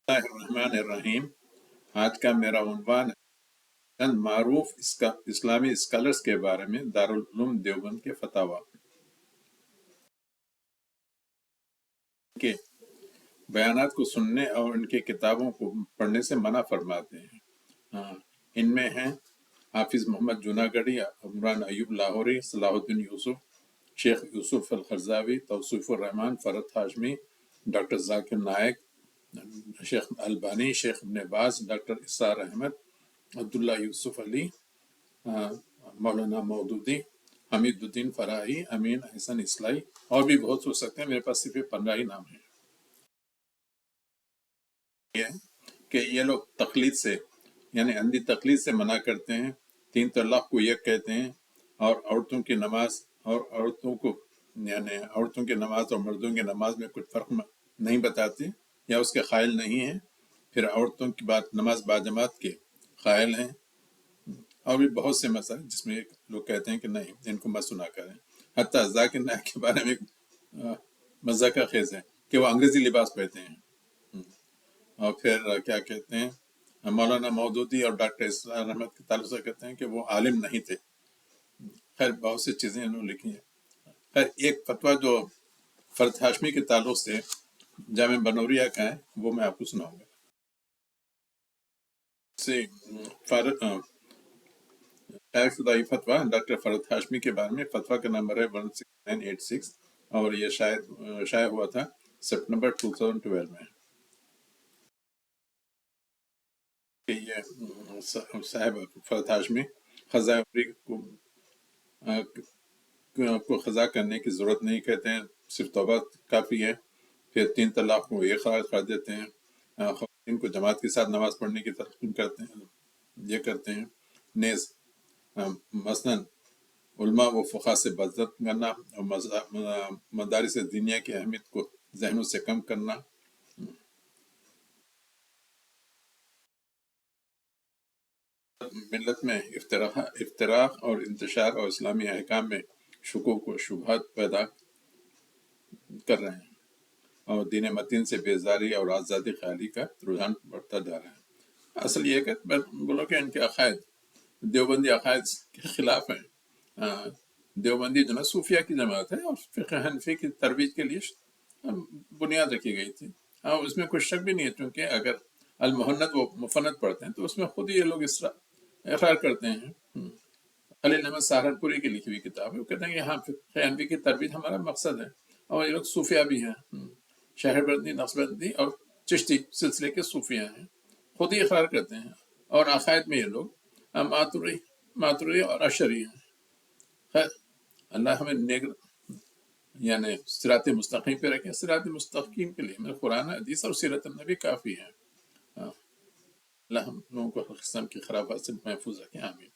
اللہ الرحمن الرحیم۔ آج کا میرا عنوان ہے چند معروف اسلامی اسکالرز کے بارے میں دارالعلوم دیوبند کے فتاوی کے بیانات کو سننے اور ان کے کتابوں کو پڑھنے سے منع فرماتے ہیں۔ ان میں ہیں حافظ محمد جوناگڑھی، عمران ایوب لاہوری، صلاح الدین یوسف، شیخ یوسف القرضاوی، توصیف الرحمان، فرد ہاشمی، ڈاکٹر ذاکر نائک، شیخ البانی، شیخ ابن باز، ڈاکٹر اسار احمد، عبداللہ یوسف علی، مولانا مودودی، حمید الدین فراہی، امین احسن اصلاحی، اور بھی بہت ہو سکتے ہیں۔ میرے پاس صرف 15 ہی نام ہیں۔ یہ ہے کہ یہ لوگ تقلید سے یعنی اندھی تقلید سے منع کرتے ہیں، 3 طلاق کو یک کہتے ہیں، اور عورتوں کی نماز اور عورتوں کی نماز اور مردوں کی نماز میں کچھ فرق نہیں بتاتے یا اس کے قائل نہیں ہیں۔ پھر عورتوں کی نماز باجماعت کے قائل ہیں، اور بھی بہت سے مسائل جس میں لوگ کہتے ہیں کہ نہیں، ان کو مت سنا کریں۔ حتیٰ ذاکر نائک کے بارے میں مزہ کا خیز ہے کہ وہ انگریزی لباس پہنتے ہیں۔ اور پھر کیا کہتے ہیں، مولانا مودودی اور ڈاکٹر اسرار احمد کے تعلق سے کہتے ہیں کہ وہ عالم نہیں تھے۔ خیر بہت سی چیزیں انہوں نے لکھی ہیں۔ خیر ایک فتویٰ جو فرد ہاشمی کے تعلق سے جامع بنوریہ کا ہے وہ میں آپ کو سناؤں گا۔ شائع شدہ یہ فتویٰ ڈاکٹر فرد ہاشمی کے بارے میں، فتویٰ کا نمبر ہے 16986، اور یہ شائع ہوا تھا سپٹمبر 2012 میں۔ کہ یہ صاحب فرد ہاشمی خزائے عمری کو خزا کرنے کی ضرورت نہیں کہتے ہیں، صرف توبہ کافی ہے۔ پھر 3 طلاق کو ایک قرار دیتے ہیں، خواتین کو جماعت کے ساتھ نماز پڑھنے کی تلقین کرتے ہیں، یہ کرتے ہیں۔ نیز مثلاً علماء و فقہا سے بزد کرنا اور مدارس دینیہ کی اہمیت کو ذہنوں سے کم کرنا۔ ملت میں افتراق اور انتشار اور اسلامی احکام میں شکوک و شبہات پیدا کر رہے ہیں، اور دین متین سے بیزاری اور آزادی خیالی کا رجحان بڑھتا جا رہا ہے۔ اصل یہ کہ بولو کہ ان کے عقائد دیوبندی عقائد کے خلاف ہیں۔ دیوبندی جو نا صوفیہ کی جماعت ہے، اور فقہ حنفی کی ترویج کے لیے بنیاد رکھی گئی تھی۔ اس میں کوئی شک بھی نہیں ہے، چونکہ اگر المحنت و مفند پڑھتے ہیں تو اس میں خود ہی یہ لوگ اقرار کرتے ہیں۔ خلیل احمد سہارنپوری کی لکھی ہوئی کتاب ہے، وہ کہتے ہیں کہ یہاں فقہ حنفی کی ترویج ہمارا مقصد ہے، اور یہ لوگ صوفیہ بھی ہیں، شہر بندی، نقشبندی اور چشتی سلسلے کے صوفیہ ہیں، خود ہی اقرار کرتے ہیں، اور عقائد میں یہ لوگ ماتوری اور اشعری ہیں۔ خیر اللہ ہمیں نیک یعنی صراط مستقیم پہ رکھیں۔ صراط مستقیم کے لیے میرے قرآن حدیث اور سیرت النبی کافی ہے۔ اللہ ہم لوگوں کو ہر قسم کی خرابات سے محفوظ رکھیں، آمین۔